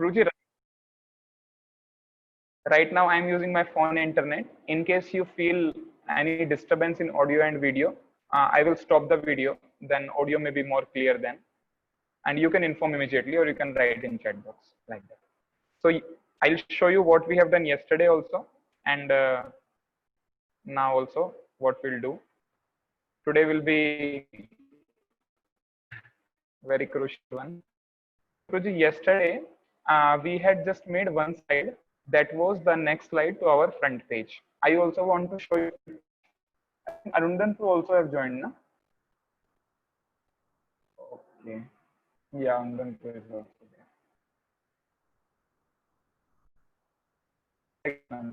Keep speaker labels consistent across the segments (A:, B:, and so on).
A: Pruji, right now I'm using my phone internet. In case you feel any disturbance in audio and video, I will stop the video. Then audio may be more clear then. And you can inform immediately, or you can write in chat box like that. So I'll show you what we have done yesterday also, and now also what we'll do. Today will be very crucial one. Yesterday, we had just made one slide that was the next slide to our front page. I also want to show you. Arundan to also have joined, na? Okay. Yeah, Arundan is also there.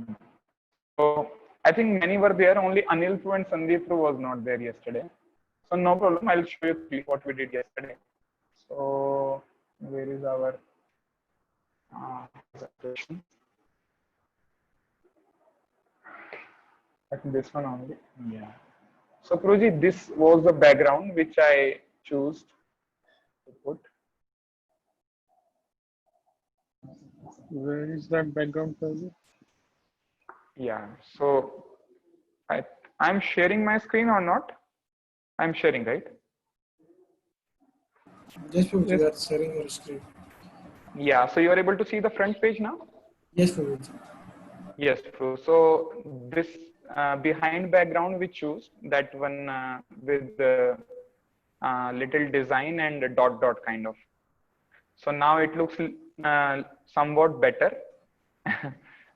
A: So I think many were there. Only Anil Pru and Sandeep Pru was not there yesterday. So no problem. I'll show you what we did yesterday. So where is our presentation? I think this one only. Yeah. So Pruji, this was the background which I chose to put.
B: Where is that background, Pruji?
A: Yeah. So I'm sharing my screen or not? I'm sharing, right?
C: Yes, Prabhuji, you are sharing your screen.
A: Yeah. So you are able to see the front page now?
C: Yes, Prabhuji.
A: Yes, true. So this behind background we choose that one with the little design and a dot dot kind of. So now it looks somewhat better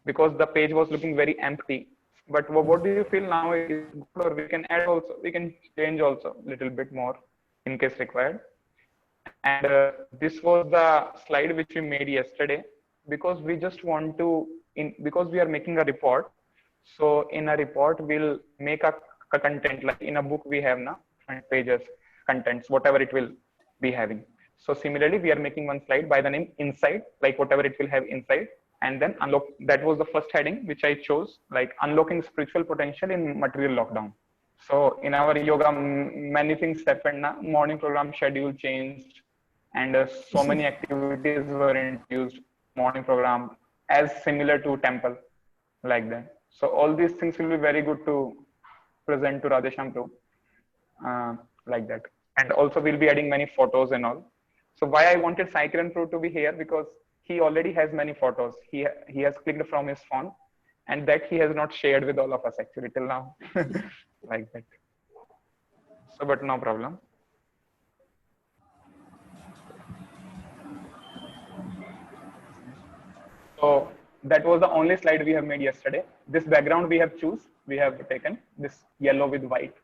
A: because the page was looking very empty. But what do you feel now? It is good, or we can add also, we can change also a little bit more in case required. And this was the slide which we made yesterday because we just want to, because we are making a report. So in a report, we'll make a content, like in a book we have now, front pages, contents, whatever it will be having. So similarly, we are making one slide by the name Insight, like whatever it will have inside. And then unlock, that was the first heading which I chose, like unlocking spiritual potential in material lockdown. So in our yoga, many things happened now. Morning program schedule changed, and so many activities were introduced. Morning program as similar to temple, like that. So all these things will be very good to present to Radhesham too, like that. And also we'll be adding many photos and all. So why I wanted Sai Kiran Pro to be here, because he already has many photos. He has clicked from his phone, and that he has not shared with all of us actually till now, like that. So, but no problem. So that was the only slide we have made yesterday. This background we have taken this yellow with white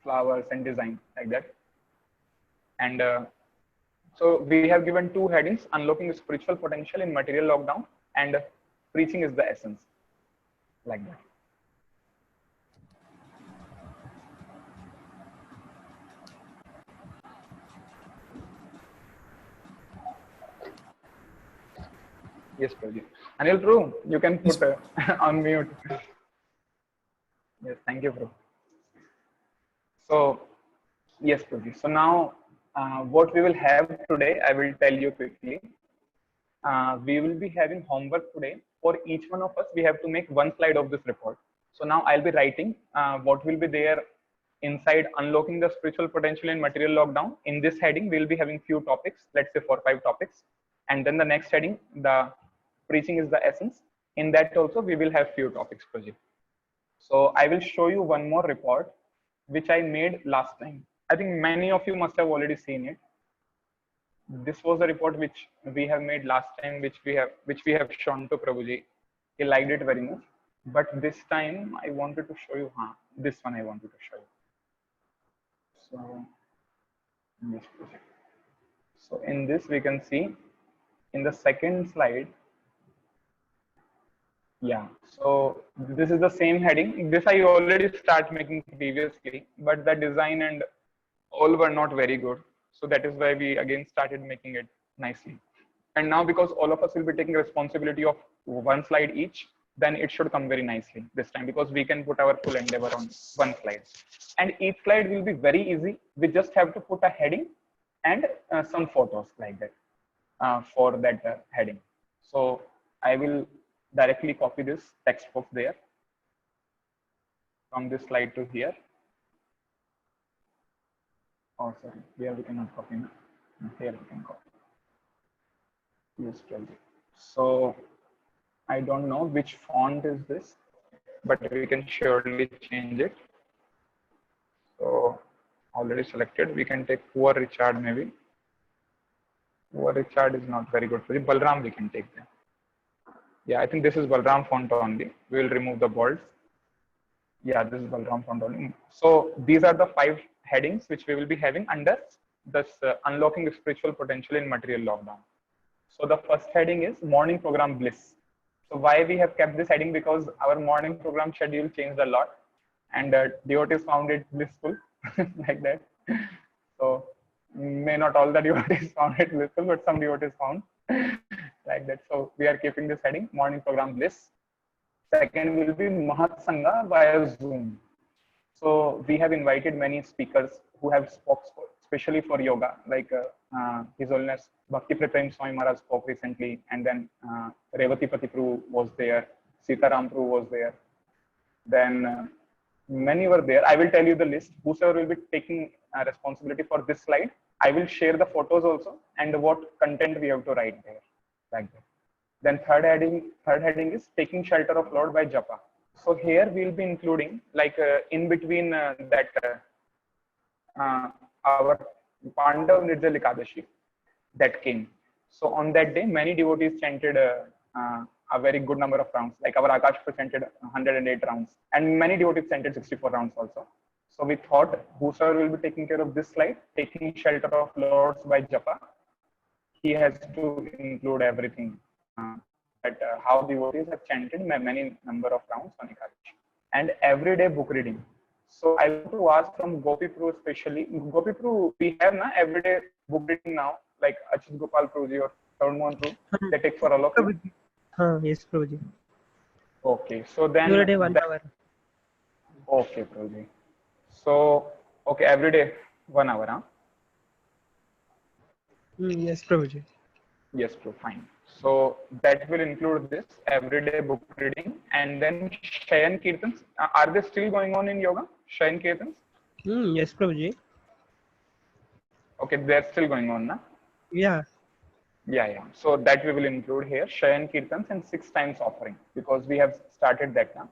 A: flowers and design like that. And so we have given two headings: unlocking spiritual potential in material lockdown and preaching is the essence, like that. Yes, Pradeep. Anil, Prue, you can put on mute. Yes, thank you, Prue. So, yes, Pradeep. So now, what we will have today, I will tell you quickly. We will be having homework today. For each one of us, we have to make one slide of this report. So now I'll be writing what will be there inside unlocking the spiritual potential in material lockdown. In this heading, we'll be having few topics, let's say 4 or 5 topics. And then the next heading, the preaching is the essence. In that also, we will have few topics, Project. So I will show you one more report, which I made last time. I think many of you must have already seen it. This was a report which we have made last time, which we have shown to Prabhuji. He liked it very much. But this time I wanted to show you, this one I wanted to show you. So, this project. So in this we can see in the second slide. Yeah, so this is the same heading. This I already start making previously, but the design and all were not very good. So that is why we again started making it nicely. And now because all of us will be taking responsibility of one slide each, then it should come very nicely this time, because we can put our full endeavor on one slide. And each slide will be very easy. We just have to put a heading and some photos like that. for that heading. So I will directly copy this text box there from this slide to here. Oh, sorry, here we cannot copy. No? Here we can copy. Yes, 12. So I don't know which font is this, but we can surely change it. So already selected, we can take Poor Richard maybe. Poor Richard is not very good for you. Balram we can take them. Yeah, I think this is Balram font only. We will remove the bolds. Yeah, this is Balram font only. So these are the 5 headings which we will be having under this unlocking spiritual potential in material lockdown. So the first heading is morning program bliss. So why we have kept this heading? Because our morning program schedule changed a lot and devotees found it blissful like that. So may not all the devotees found it blissful, but some devotees found like that. So we are keeping this heading, morning program bliss. Second will be Mahat Sangha via Zoom. So we have invited many speakers who have spoke especially for yoga, like His Holiness Bhakti Prem Swami Maharaj spoke recently, and then Revati Patipru was there, Sitaram Prabhu was there. Then many were there. I will tell you the list. Whosoever will be taking responsibility for this slide, I will share the photos also and what content we have to write there, like that. Then third heading is taking shelter of Lord by Japa. So here we will be including like in between our Pandav Nirjal Ekadashi that came. So on that day, many devotees chanted a very good number of rounds. Like our Akash chanted 108 rounds, and many devotees chanted 64 rounds also. So we thought whosoever will be taking care of this slide, taking shelter of Lords by Japa, he has to include everything. How devotees have chanted many number of rounds on Ekadashi. And everyday book reading. So I want to ask from Gopi Prabhu especially. Gopi Prabhu, we have na everyday book reading now, like Achyut Gopal Prabhuji or Tarun Mohan Prabhu. They take for all of you.
B: Yes, Prabhuji.
A: Okay, so then
B: every day 1 hour.
A: Okay, Prabhuji. So okay, every day 1 hour, huh?
B: Yes, Prabhuji.
A: Yes, Prabhu, fine. So that will include this everyday book reading, and then Shayan Kirtans. Are they still going on in yoga? Shayan Kirtans?
B: Yes, Prabhuji.
A: Okay, they're still going on, na?
B: Yeah.
A: Yeah. So that we will include here, Shayan Kirtans and 6 times offering, because we have started that now.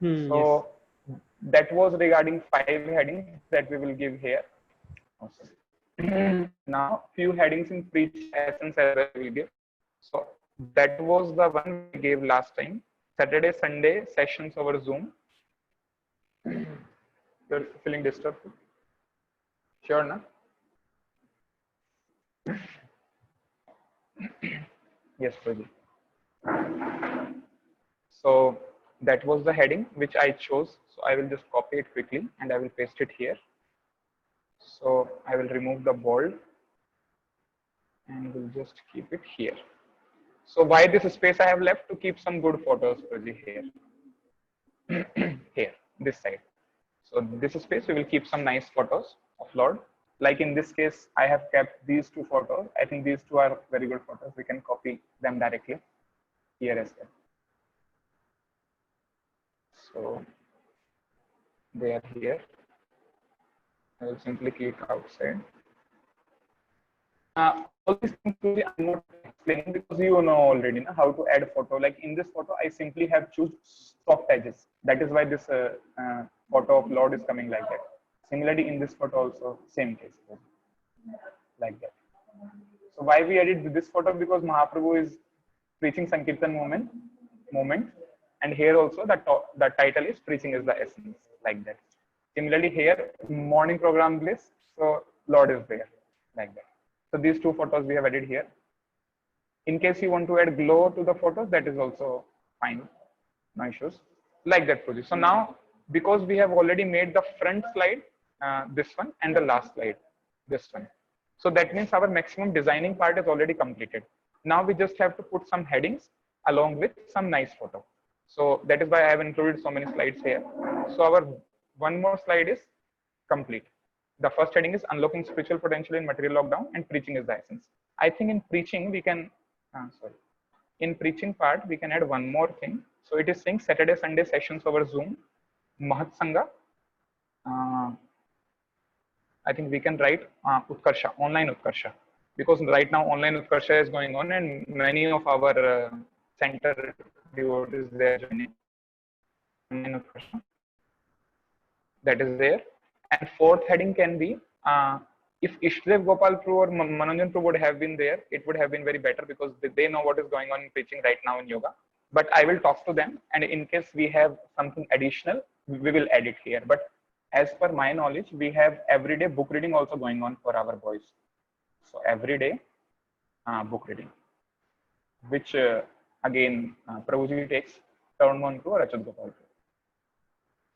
A: So yes. That was regarding 5 headings that we will give here. Now few headings in preach essence as well we will give. So that was the one we gave last time. Saturday, Sunday sessions over Zoom. You're feeling disturbed? Sure, na? Yes, Prabhu. So that was the heading which I chose. So I will just copy it quickly and I will paste it here. So I will remove the bold and we'll just keep it here. So why this space I have left? To keep some good photos, Prabhu, here. Here, this side. So this space we will keep some nice photos of Lord. Like in this case, I have kept these 2 photos. I think these 2 are very good photos. We can copy them directly here as well. So they are here. I will simply click outside. All these things I'm not explaining because you know already na, how to add photo. Like in this photo, I simply have choose soft edges. That is why this photo of Lord is coming like that. Similarly, in this photo also, same case, like that. So why we added this photo? Because Mahaprabhu is preaching Sankirtan moment, and here also the title is preaching is the essence, like that. Similarly, here morning program bliss, so Lord is there, like that. So these 2 photos we have added here. In case you want to add glow to the photos, that is also fine, no issues, like that project. So now, because we have already made the front slide, this one, and the last slide, this one. So that means our maximum designing part is already completed. Now we just have to put some headings along with some nice photo. So that is why I have included so many slides here. So our one more slide is complete. The first heading is unlocking spiritual potential in material lockdown and preaching is the essence. I think in preaching we can, sorry, in preaching part we can add one more thing. So it is saying Saturday, Sunday sessions over Zoom, Mahat Sangha. I think we can write Utkarsha, online Utkarsha, because right now online Utkarsha is going on and many of our center devotees they are joining online Utkarsha. That is there. And fourth heading can be if Ishdev Gopal Prabhu or Mananjan Prabhu would have been there, it would have been very better because they know what is going on in preaching right now in yoga. But I will talk to them, and in case we have something additional, we will add it here. But as per my knowledge, we have everyday book reading also going on for our boys. So everyday book reading, which again Prabhuji takes Tarun Mohan Prabhu or Achyut Gopal Prabhu.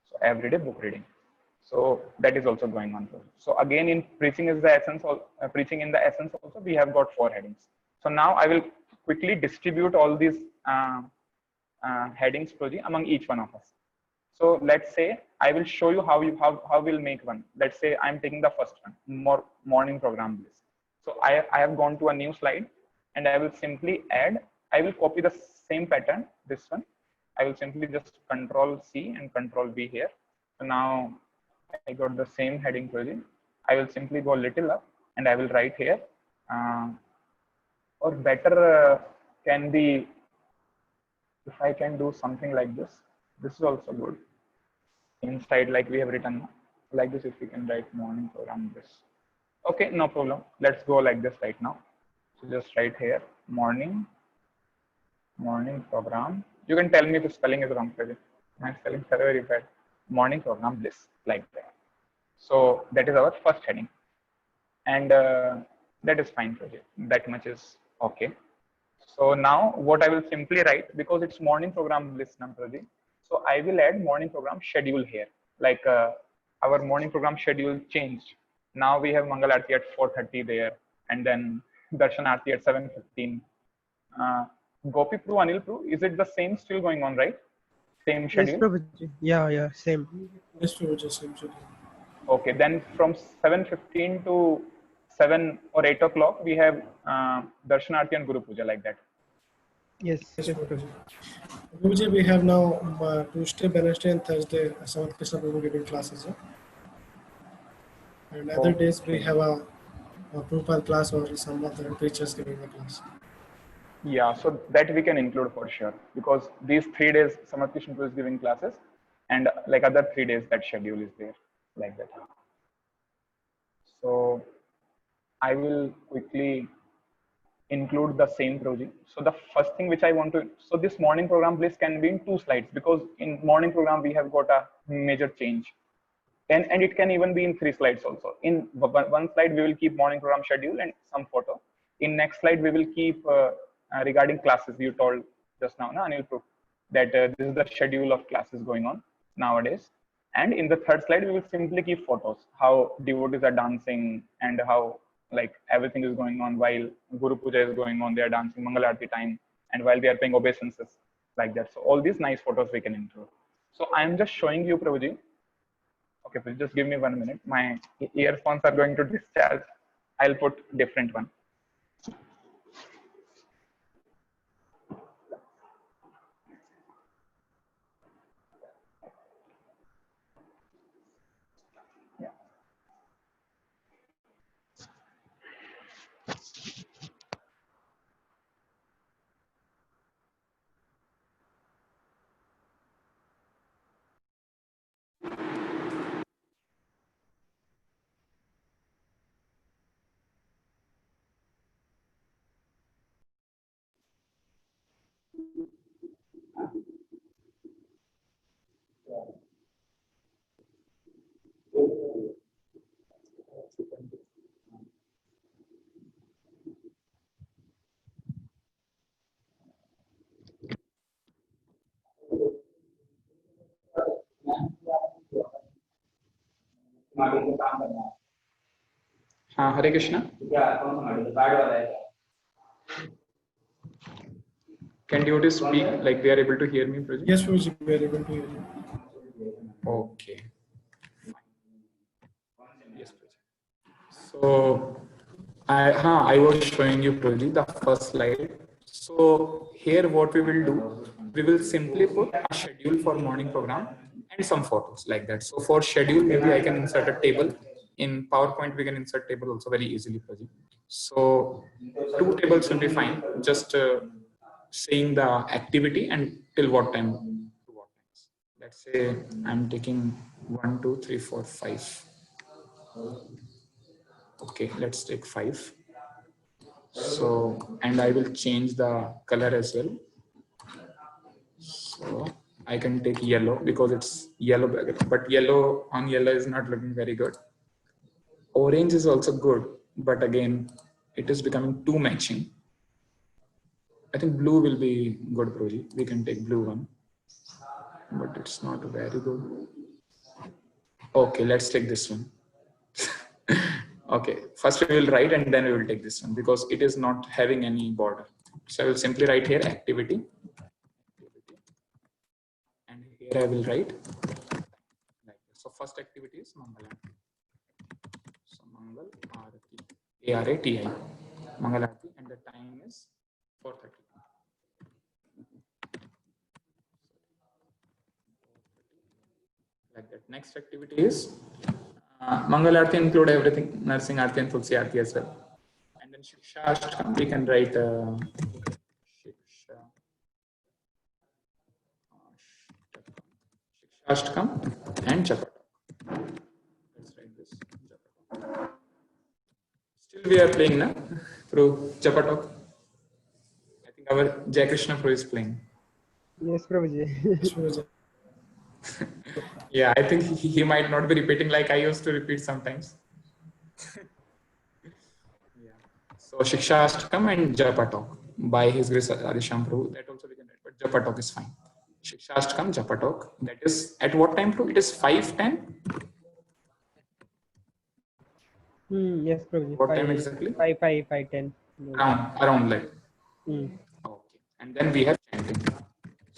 A: So everyday book reading. So that is also going on. So again, in preaching is the essence. Preaching in the essence also, we have got 4 headings. So now I will quickly distribute all these headings among each one of us. So let's say I will show you how we'll make one. Let's say I'm taking the first one, morning program list. So I have gone to a new slide, and I will simply add. I will copy the same pattern. This one. I will simply just Control C and Control V here. So now I got the same heading project. I will simply go a little up and I will write here, or better can be, if I can do something like this. This is also good. Inside, like we have written like this, if we can write morning program this. Okay, no problem. Let's go like this right now. So just write here morning program. You can tell me if the spelling is wrong. My spelling is very bad. Morning program bliss, like that. So that is our first heading, and that is fine project. That much is okay. So now what I will simply write, because it's morning program bliss project. So I will add morning program schedule here. Like our morning program schedule changed. Now we have Mangal Aarti at 4:30 there, and then Darshan Aarti at 7:15. Gopi Pru, Anil Pru, is it the same still going on, right? Same schedule?
B: Yes, Prabhuji. Yeah, same.
C: Yes, Prabhuji, same schedule.
A: Okay, then from 7:15 to 7 or 8 o'clock, we have Darshan Aarti and Guru Puja, like that.
B: Yes,
C: Yes,
B: yes,
C: Prabhuji.
B: Prabhuji.
C: Prabhuji, we have now Tuesday, Wednesday, and Thursday Samat Krishna Prabhu giving classes. And other days we have a Prabhupada class or some other preachers giving a class.
A: Yeah, so that we can include for sure, because these 3 days Samat Krishna Prabhu is giving classes, and like other 3 days that schedule is there, like that. So I will quickly include the same project. So the first thing which I want to, so this morning program list can be in 2 slides, because in morning program we have got a major change, and it can even be in 3 slides also. In one slide we will keep morning program schedule and some photo. In next slide we will keep regarding classes. You told just now, Anil Prabhu, that this is the schedule of classes going on nowadays. And in the 3rd slide we will simply keep photos, how devotees are dancing and how like everything is going on while Guru Puja is going on. They are dancing Mangal Aarti time, and while they are paying obeisances, like that. So all these nice photos we can include. So I am just showing you, Prabhuji. Okay, please just give me 1 minute. My earphones are going to discharge. I'll put different one. Yeah. Hare Krishna. Can devotees speak like they are able to hear me, Prabhuji?
C: Yes, Prabhuji, we are able to hear you.
A: Okay. Yes, Prabhuji. So
D: I was showing you, Proji, the first slide. So here what we will do, we will simply put a schedule for morning program and some photos like that. So for schedule, maybe I can insert a table. In PowerPoint, we can insert table also very easily, Proji. So 2 tables will be fine. Just saying the activity and till what time to what times. Let's say I'm taking 1, 2, 3, 4, 5. Okay, let's take 5. So, and I will change the color as well. So I can take yellow because it's yellow background, but yellow on yellow is not looking very good. Orange is also good, but again, it is becoming too matching. I think blue will be good, Proji. We can take blue one, but it's not very good. Okay, let's take this one. Okay, first we will write and then we will take this one because it is not having any border. So I will simply write here activity. And here I will write like this. So first activity is Mangal Aarti. So Mangal Aarti, A-R-A-T-I, Mangal Aarti, and the time is 4:30. Like that. Next activity is Mangal Aarti include everything, Narsing Aarti and Tulsi Aarti as well. And then Shiksha Ashtakam, we can write Shiksha Ashtakam and Japatak. Let's write this. Japatak. Still we are playing now through Japatak. I think our Jai Krishna Pro is playing.
B: Yes, Prabhuji.
D: Yeah, I think he might not be repeating like I used to repeat sometimes. Yeah. So Shiksha Ashtakam and Japatak by His Grace Adisham Prabhu. That also we can write, but Japatak is fine. Shiksha Ashtakam, Japatak. That is at what time, Prabhu? It is 5:10.
B: Yes, Prabhuji.
D: What time exactly?
B: 5:10.
D: Around like.
B: Hmm.
D: Okay. And then we have chanting.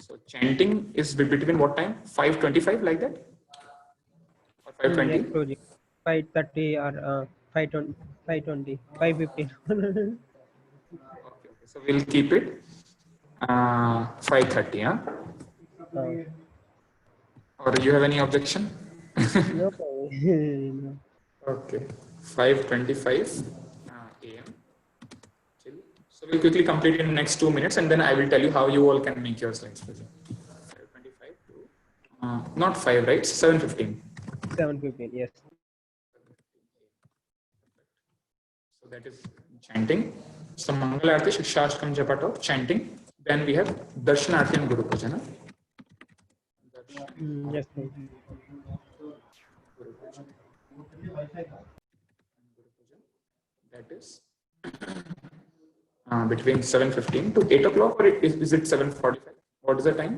D: So chanting is between what time? 5:25 like that? Or 5:20?
B: Yes, Prabhuji. 5:30 or 5:20, 5:20, 5:15.
D: Okay. So we'll keep it 5:30. Huh? Or you have any objection?
B: No, Prabhuji. No.
D: Okay. 5:25 a.m. So we'll quickly complete in the next 2 minutes, and then I will tell you how you all can make your slides. 5:25 to not 5, right? 7:15.
B: 7:15. Yes.
D: So that is chanting. So Mangal Aarti, Shiksha Ashtakam, Japatak, chanting. Then we have Darshan Aarti and Guru Puja.
B: Yes, Prabhuji.
D: That is between 7:15 to 8 o'clock, or is it 7:45? What is the time?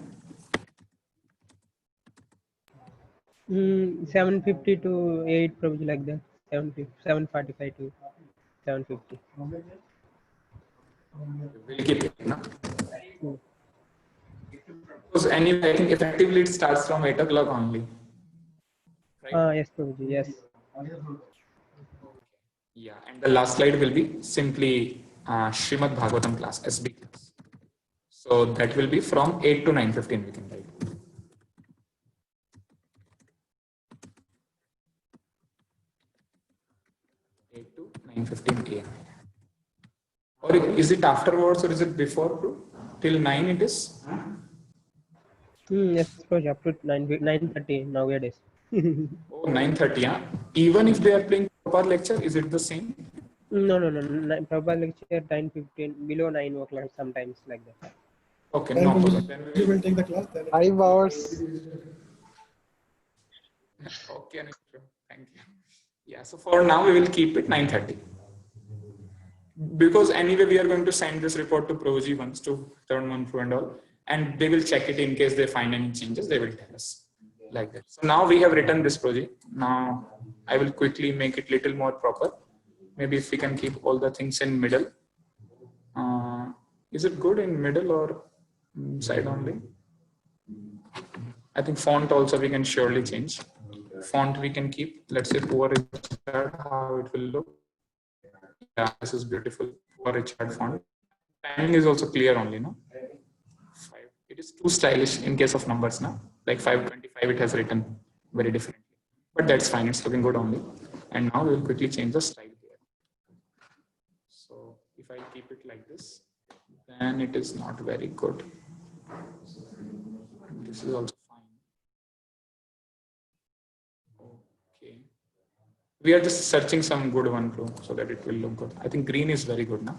B: 7:50 to 8, Prabhuji, like that. 7:45 to 7:50.
D: We'll keep it. No? Because anyway, I think effectively it starts from 8 o'clock only. Right?
B: Yes, Prabhuji. Yes.
D: Yeah, and the last slide will be simply Srimad Bhagavatam class, SB class. So that will be from 8 to 9:15 we can write. 8 to 9:15 a.m. Or is it afterwards or is it before? Till 9 it is?
B: Yes, Prabhuji, up to 9:30 nowadays.
D: Oh, 9:30. Huh? Even if they are playing proper lecture, is it the same?
B: No. Prabhupada lecture 9:15, below 9 o'clock sometimes, like that.
D: Okay, no problem. Then
C: You will take the class. Then
E: 5 hours.
D: Okay, Anushka, thank you. Yeah, so for now we will keep it 9:30. Because anyway we are going to send this report to Proji once to turn one through and all, and they will check it in case they find any changes, they will tell us like that. So now we have written this project. Now I will quickly make it little more proper. Maybe if we can keep all the things in middle. Is it good in middle or side only? I think font also we can surely change. Font we can keep. Let's say poor Richard, how it will look. Yeah, this is beautiful for Richard font. Timing is also clear only, no? It is too stylish in case of numbers, now. Like 525, it has written very differently. But that's fine, it's looking good only. And now we will quickly change the style here. So if I keep it like this, then it is not very good. This is also fine. Okay. We are just searching some good one too, so that it will look good. I think green is very good now.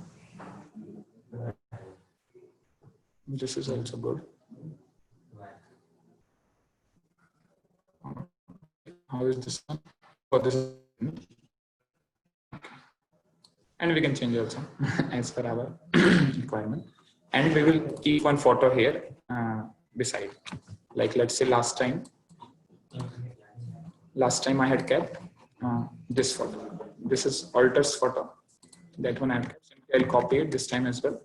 D: This is also good. How is this one? For this, and we can change also as per our requirement. And we will keep one photo here beside. Like let's say last time I had kept this photo. This is Alter's photo. That one I'll copy it this time as well,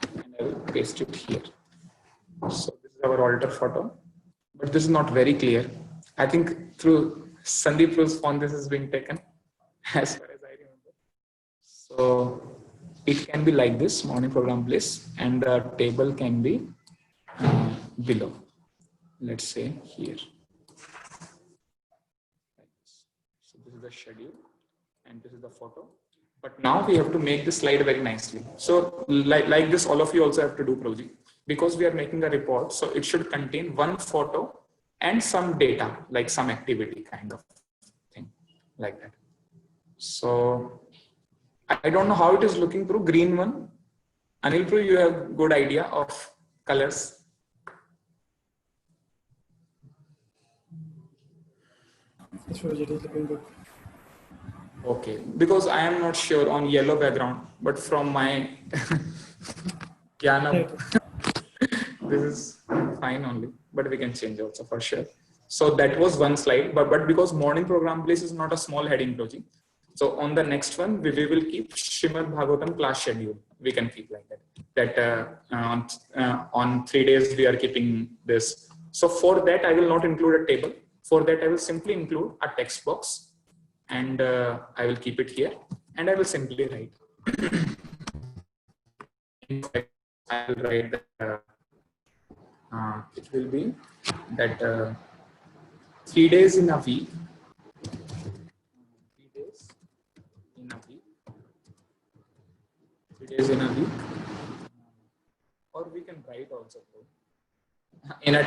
D: and I will paste it here. So this is our Alter photo, but this is not very clear. I think through Sandeep Rule's font this is being taken, as far as I remember. So it can be like this, morning program place, and the table can be below. Let's say here. So this is the schedule, and this is the photo. But now we have to make the slide very nicely. So like this, all of you also have to do Proji, because we are making a report. So it should contain one photo and some data, like some activity kind of thing, like that. So I don't know how it is looking through green one. Anil Prue, you have good idea of colors.
C: Yes, Prabhuji, it is looking good.
D: Okay, because I am not sure on yellow background, but from my Jnana, this is fine only, but we can change also for sure. So that was one slide, but because morning program place is not a small heading project. So on the next one, we will keep Srimad Bhagavatam class schedule. We can keep like that. That on 3 days we are keeping this. So for that, I will not include a table. For that, I will simply include a text box, and I will keep it here, and I will simply write. In fact, I will write that it will be that 3 days in a week. 3 days in a week. 3 days in a week. Or we can write also. In a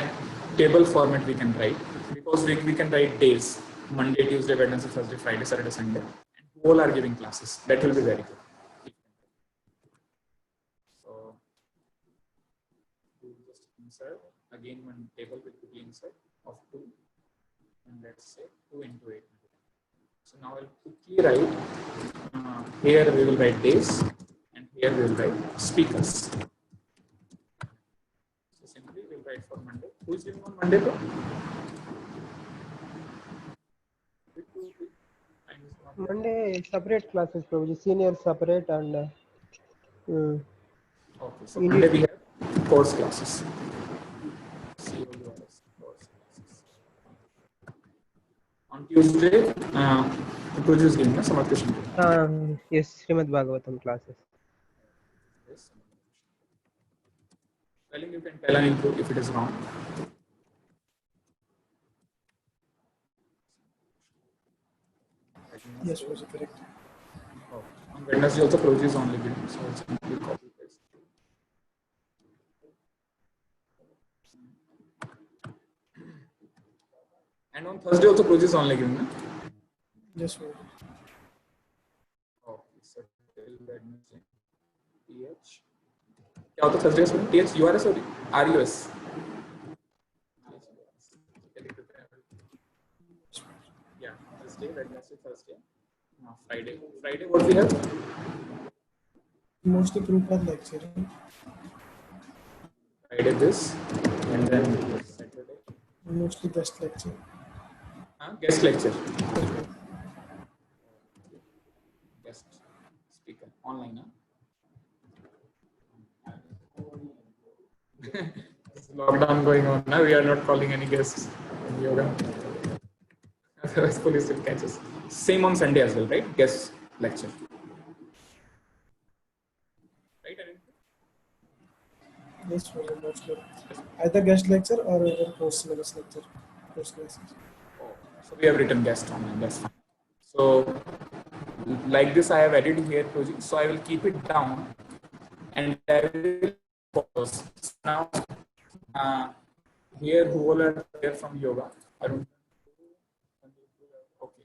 D: table format, we can write, because we can write days. Monday, Tuesday, Wednesday, Thursday, Friday, Saturday, Sunday. And all are giving classes. That will be very good. So we will just insert again one table with quickly insert of 2. And let's say 2 into 8. So now I'll quickly write, here we will write days, and here we will write speakers. So simply we'll write for Monday. Who is giving on Monday though?
B: Monday separate classes, Prabhuji. Senior separate and
D: okay, so Monday we have course classes. On Tuesday, Prabhuji is giving us some question.
B: yes, Srimad Bhagavatam classes.
D: Yes. Spelling you can tell Anil if it is wrong.
C: Yes, Prabhuji, correct.
D: Oh, on Wednesday also Prabhuji is only giving, so it's simply copy paste. And on Thursday also Prabhuji is only giving, no?
C: Yes, Prabhuji.
D: Okay, so till Wednesday, TH. क्या होता Thursday में? TH URS or RUS? Yeah, Thursday, Wednesday, Thursday. Friday. Friday, what we have?
C: Mostly Prabhupada lecture.
D: Friday this, and then Saturday.
C: Mostly guest lecture.
D: Guest lecture. Guest speaker online. This lockdown going on now. We are not calling any guests in yoga. Otherwise, police will catch us. Same on Sunday as well, right? Guest lecture.
C: Yes, mostly. Either guest lecture or either post syllabus lecture, post classes.
D: Oh, so we have written guest online, that's fine. So like this I have added here project. So I will keep it down and I will pause. So now here who all are there from yoga? Arun. Okay.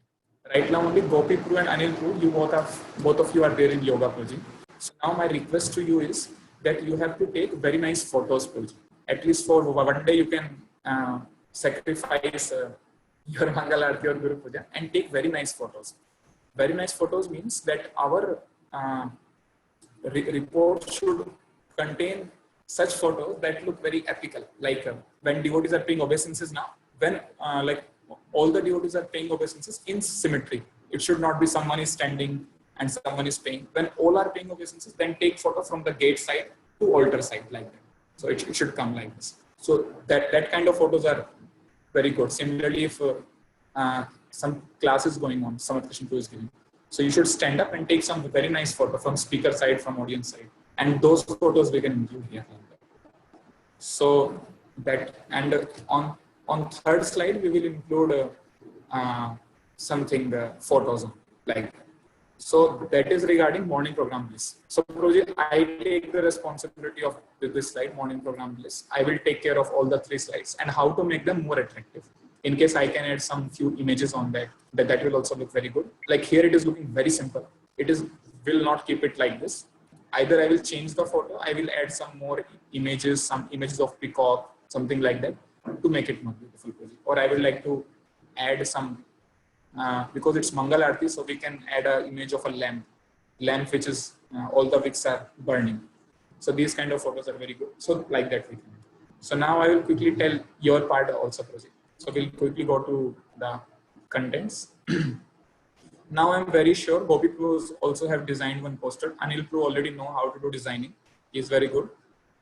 D: Right now only Gopi Pru and Anil Pru, both of you are there in yoga project. So now my request to you is that you have to take very nice photos project. At least for one day you can sacrifice your Mangal Aarti or Guru Puja and take very nice photos. Very nice photos means that our report should contain such photos that look very epical, like when devotees are paying obeisances now, when like all the devotees are paying obeisances in symmetry. It should not be someone is standing and someone is paying. When all are paying obeisances, then take photo from the gate side to altar side like that. So it should come like this. So that kind of photos are very good. Similarly, if some class is going on, Samat Krishna Pru is giving. So you should stand up and take some very nice photo from speaker side, from audience side. And those photos we can include here. So that, and on third slide, we will include something, photos like that. So that is regarding morning program list. So Project, I take the responsibility of this slide, morning program list. I will take care of all the 3 slides and how to make them more attractive. In case I can add some few images on that will also look very good. Like here it is looking very simple. Will not keep it like this. Either I will change the photo, I will add some more images, some images of peacock, something like that to make it more beautiful. Or I would like to add some, because it's Mangal Aarti, so we can add an image of a lamp which is, all the wicks are burning. So these kind of photos are very good. So like that we can. So now I will quickly tell your part also, Project. So we'll quickly go to the contents. Now I'm very sure Gopi Pru also have designed one poster. Anil Pru already know how to do designing. He is very good.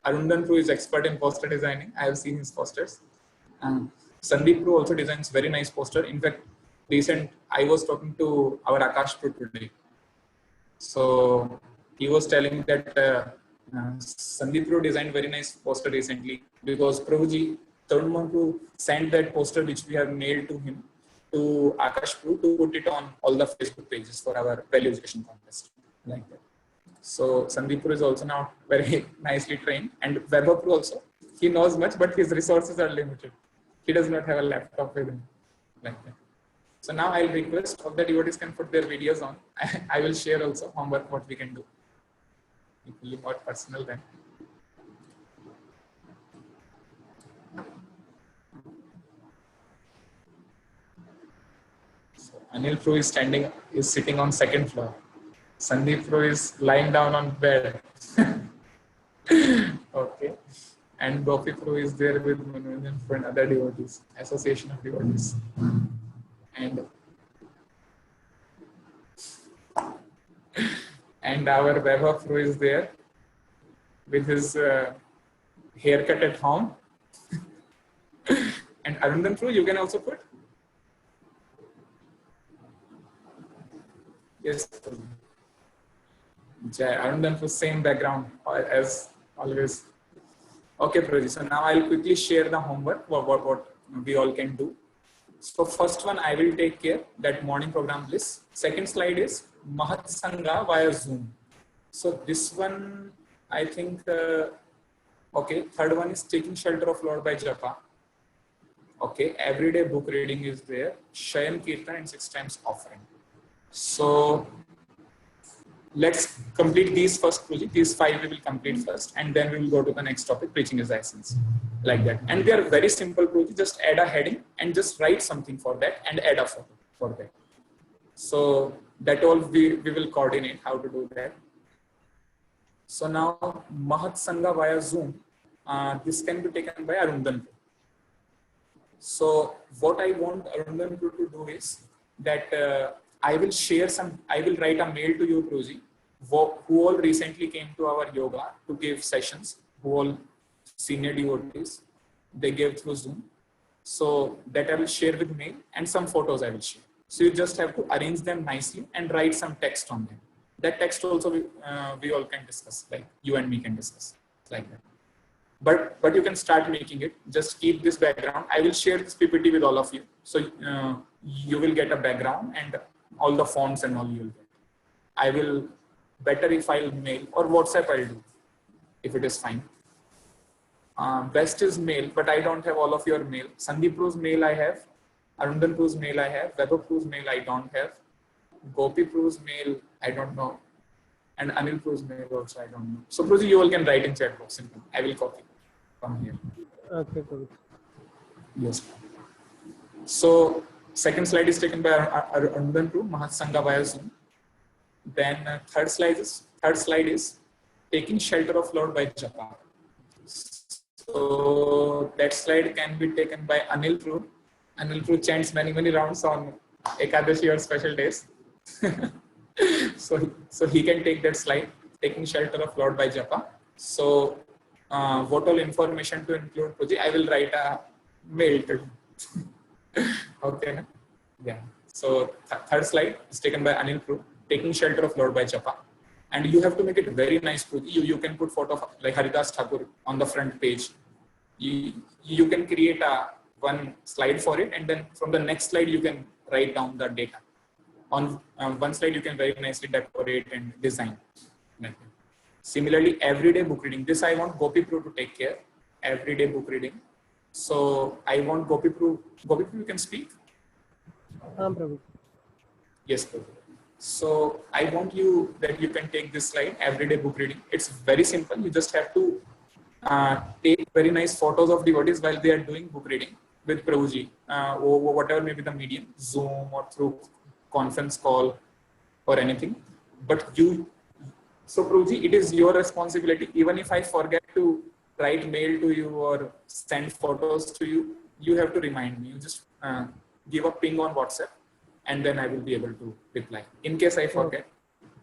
D: Arundan Pru is expert in poster designing. I have seen his posters. Sandeep Pru also designs very nice poster. In fact, I was talking to our Akash Pru today. So he was telling that Sandeep Pru designed very nice poster recently because Prabhuji to send that poster which we have mailed to him to Akash Pru to put it on all the Facebook pages for our value education contest, like that. So Sandeep Pru is also now very nicely trained, and Vaibhav Pru also, he knows much, but his resources are limited. He does not have a laptop with him, like that. So now I'll request all the devotees can put their videos on. I will share also homework what we can do. It will be more personal then. Anil Pru is sitting on 2nd floor. Sandeep Pru is lying down on bed. Okay. And Gopi Pru is there with Manojan for another devotees, association of devotees. And our Vaibhav Pru is there with his haircut at home. And Arundan Pru, you can also put. Yes. Jai, Arundan Pru, same background as always. Okay, Praji. So now I'll quickly share the homework, what we all can do. So first one, I will take care, that morning program list. Second slide is Mahat Sangha via Zoom. So this one, I think, okay. Third one is Taking Shelter of Lord by Japa. Okay, everyday book reading is there. Shayan Kirtan and 6 times offering. So let's complete these first project. These 5 we will complete first, and then we will go to the next topic, preaching is essence, like that. And they are very simple project. Just add a heading and just write something for that and add a photo for that. So that all we will coordinate how to do that. So now Mahat Sangha via Zoom. This can be taken by Arundan Pru. So what I want Arundan Pru to do is that I will write a mail to you, Pruji, who all recently came to our yoga to give sessions, who all senior devotees, they gave through Zoom. So that I will share with mail, and some photos I will share. So you just have to arrange them nicely and write some text on them. That text also we all can discuss, like you and me can discuss, like that. but you can start making it. Just keep this background. I will share this PPT with all of you. So you will get a background and all the fonts and all you will get. I will better if I'll mail or WhatsApp I'll do if it is fine. Best is mail, but I don't have all of your mail. Sandeep Pru's mail I have. Arundan Pru's mail I have. Vaibhav Pru's mail I don't have. Gopi Pru's mail I don't know. And Anil Pru's mail also I don't know. So Pruji, you all can write in chat box. I will copy from here.
B: Okay, Prabhu.
D: Yes. So second slide is taken by Arundan Pru, Mahatsanga via Zoom. Then third slide is taking shelter of Lord by Japa. So that slide can be taken by Anil Pru. Anil Pru chants many rounds on Ekadashi or special days. so he can take that slide, taking shelter of Lord by Japa. So what all information to include, Puji? I will write a mail to you. Okay. Yeah. So third slide is taken by Anil Pru, taking shelter of Lord by Japa. And you have to make it very nice, Puji. You can put photo of like Haridas Thakur on the front page. You can create one slide for it, and then from the next slide you can write down the data. On one slide you can very nicely decorate and design. Similarly, everyday book reading. This I want Gopi Pru to take care. Everyday book reading. So I want Gopi Pru. Gopi Pru, you can speak.
B: Prabhu.
D: Yes, Prabhu. So I want you that you can take this slide, everyday book reading. It's very simple. You just have to take very nice photos of devotees while they are doing book reading with Prabhuji, or whatever may be the medium, Zoom or through conference call or anything. But so Prabhuji, it is your responsibility. Even if I forget to write mail to you or send photos to you, you have to remind me. You just give a ping on WhatsApp, and then I will be able to reply. In case I forget,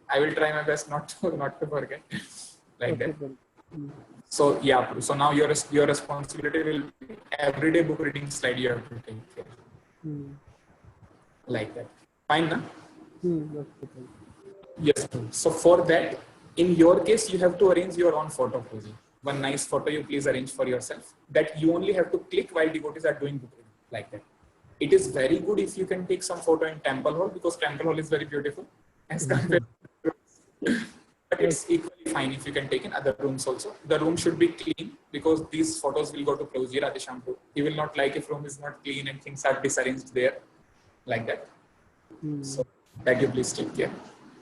D: I will try my best not to forget like that. So yeah, so now your responsibility will be everyday book reading slide you have to take care. Like that. Fine, na? Yes. So for that, in your case, you have to arrange your own photo, Prabhuji. One nice photo you please arrange for yourself that you only have to click while devotees are doing book reading, like that. It is very good if you can take some photo in Temple Hall, because Temple Hall is very beautiful as compared to but it's equally fine if you can take in other rooms also. The room should be clean, because these photos will go to Prabhuji Radheshampu. He will not like if room is not clean and things are disarranged there, like that. So that you please take care.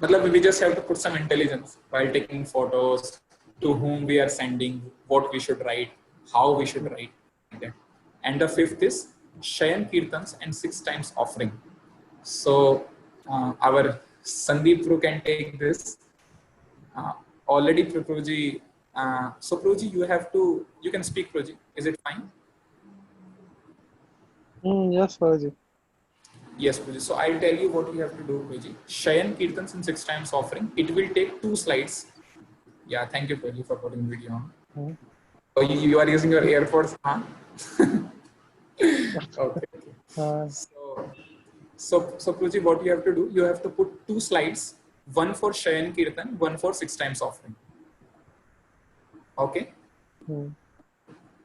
D: Matlab, we just have to put some intelligence while taking photos, to whom we are sending, what we should write, how we should write, like that. And the fifth is Shayan Kirtans and 6 times offering. So our Sandeep Pru can take this. Already Prabhuji, so Prabhuji, you can speak, Prabhuji. Is it fine?
E: Yes, Prabhuji.
D: Yes, Prabhuji. So I'll tell you what you have to do, Prabhuji. Shayan Kirtans and 6 times offering. It will take 2 slides. Yeah, thank you, Prabhuji, for putting video on. So you are using your AirPods, huh? Okay. So Prabhuji, what you have to do, you have to put 2 slides, one for Shayan Kirtan, one for 6 times offering. Okay?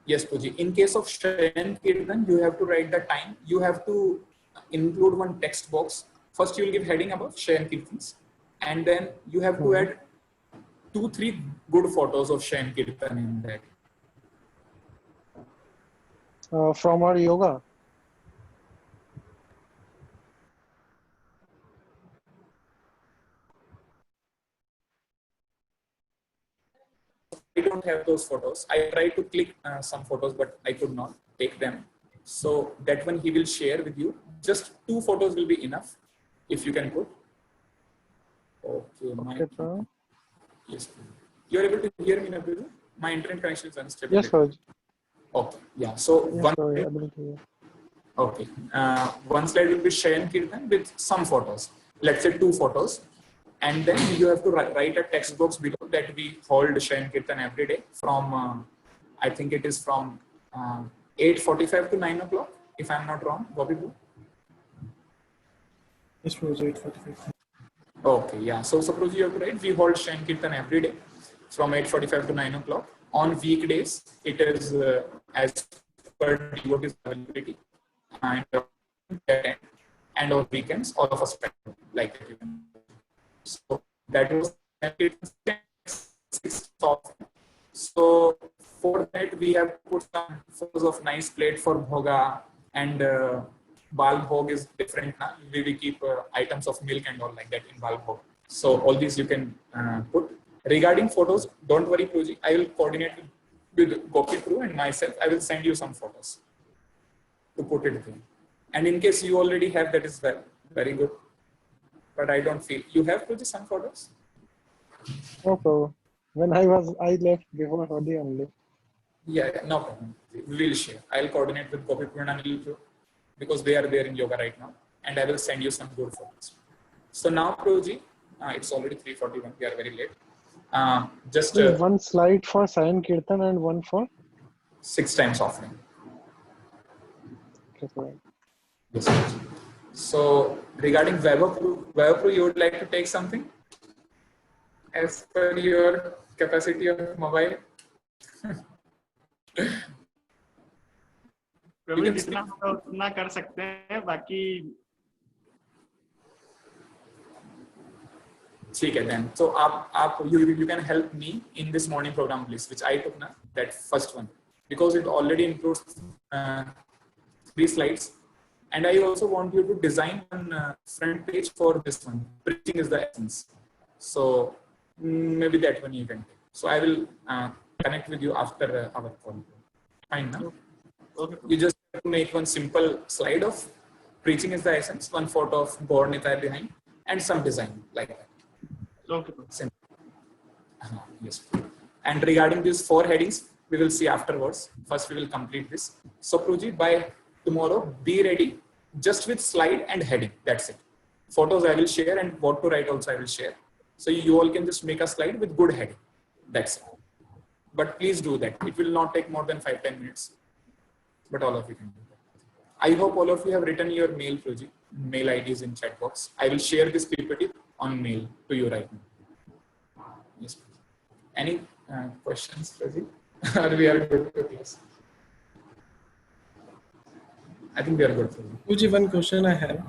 D: Yes, Prabhuji. In case of Shayan Kirtan, you have to write the time. You have to include one text box. First, you will give heading about Shayan Kirtans, and then you have to add 2-3 good photos of Shayan Kirtan in that.
E: From our yoga.
D: I don't have those photos. I tried to click some photos, but I could not take them. So that one he will share with you. Just 2 photos will be enough, if you can put. Okay. Yes. You are able to hear me, Nabil? My internet connection is unstable.
E: Yes, Prabhuji.
D: Okay. Yeah. So
E: yes,
D: okay. One slide will be Shayan Kirtan with some photos. Let's say 2 photos. And then you have to write a text box below that we hold Shayan Kirtan every day from, I think it is from 8:45 to 9 o'clock, if I'm not wrong. Bobby?
C: Yes, Prabhuji, 8:45.
D: Okay, yeah. So suppose you have to write, we hold Shayan Kirtan every day from 8:45 to 9 o'clock. on weekdays, it is as per devotee's availability, and on weekends, all of us like that. So that was 6th of. So for that we have put some photos of nice plate for bhoga, and bal bhog is different now. We keep items of milk and all like that in bal bhog. So all these you can put. Regarding photos, don't worry, Pruji. I will coordinate with Gopi Pru and myself. I will send you some photos to put it there. And in case you already have, that is very good. But I don't feel you have, Pruji, some photos.
E: No problem. When I left before Holi only.
D: Yeah, no problem. We will share. I'll coordinate with Gopi Pru and Anil Pru because they are there in yoga right now, and I will send you some good photos. So now, Pruji, it's already 3:41. We are very late. Just
E: one slide for Sayan Kirtan and one for
D: 6 times offering.
E: okay,
D: Yes. So regarding Vaibhav, you would like to take something as per your capacity of mobile?
F: प्रभु जितना होगा उतना कर सकते हैं, बाकी
D: ठीक है then. So you can help me in this morning program please, which I took now, that first one, because it already includes 3 slides, and I also want you to design one front page for this one. Preaching is the essence. So maybe that one you can take. So I will connect with you after our call. Fine now.
F: okay.
D: You just have to make one simple slide of preaching is the essence, one photo of Gaur Nitai behind, and some design like that.
F: Okay.
D: Simple. Yes. And regarding these 4 headings, we will see afterwards. First, we will complete this. So, Pruji, by tomorrow, be ready just with slide and heading. That's it. Photos I will share, and what to write also I will share. So you all can just make a slide with good heading. That's it. But please do that. It will not take more than 5-10 minutes. But all of you can do that. I hope all of you have written your mail, Pruji. Mail ID is in chat box. I will share this PPT on mail to you right now. Yes, please. Any questions, Pruji? Or we are good to class? I think we are good.
G: Uji, one question I have.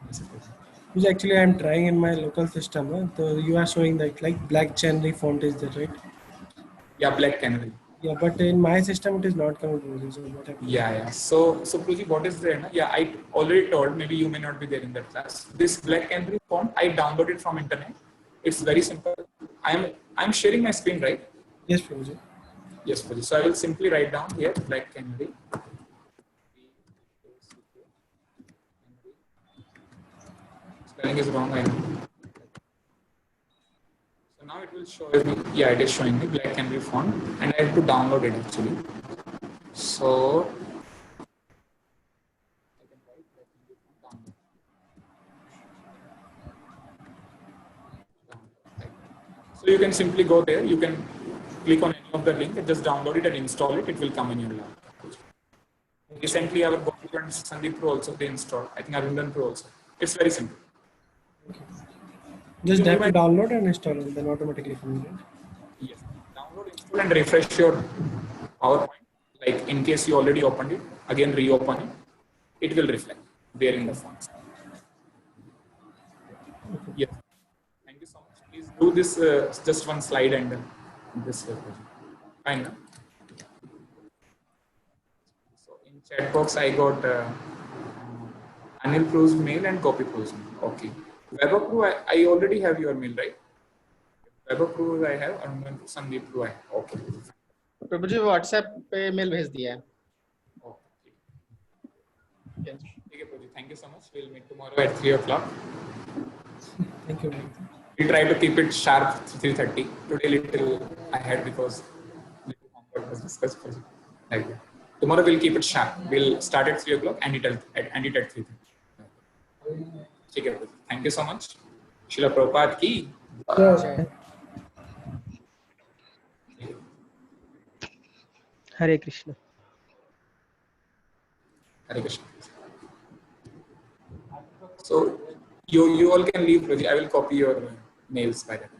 D: Yes, please.
G: Which actually I'm trying in my local system. So you are showing that like black Chenry font is there, right?
D: Yeah, Black Canary.
G: Yeah, but in my system it is not coming to so what happened?
D: Yeah. So Pruji, what is there? Na? Yeah, I already told. Maybe you may not be there in that class. This Black Canary font I downloaded from internet. It's very simple. I'm sharing my screen, right?
G: Yes, Prabhuji.
D: Yes, Pruji. So I will simply write down here Black Canary. Spelling is wrong, I know. So now it will show me. Yeah, it is showing me Black Canary font, and I have to download it actually. So you can simply go there. You can click on any of the link and just download it and install it. It will come in your laptop. Recently, our Gopi and Sandeep Pro also they installed. I think Arvindan Pro also. It's very simple.
G: Just have to download and install it, then automatically comes in.
D: Yes. Download, install, and refresh your PowerPoint. Like in case you already opened it, again reopen it. It will reflect there in the fonts. Yes. Thank you so much. Please do this just one slide and this. Fine. No? So in chat box, I got Anil Pru's mail and Gopi Pru's mail. Okay. Vaibhav Pru, I already have your mail, right? Vaibhav Pru I have, and Sandeep Pru I have. Okay.
H: Prabhu ji WhatsApp पे mail भेज दिया है.
D: Okay. Thank you so much. We'll meet tomorrow at 3 o'clock.
G: Thank you.
D: We try to keep it sharp 3:30. Today little I had because little homework was discussed. Like that. Tomorrow we'll keep it sharp. We'll start at 3 o'clock and end it at 3:30. Thank you so much. Srila Prabhupada ki.
B: Hare Krishna.
D: Hare Krishna. So you all can leave. I will copy your mails by that.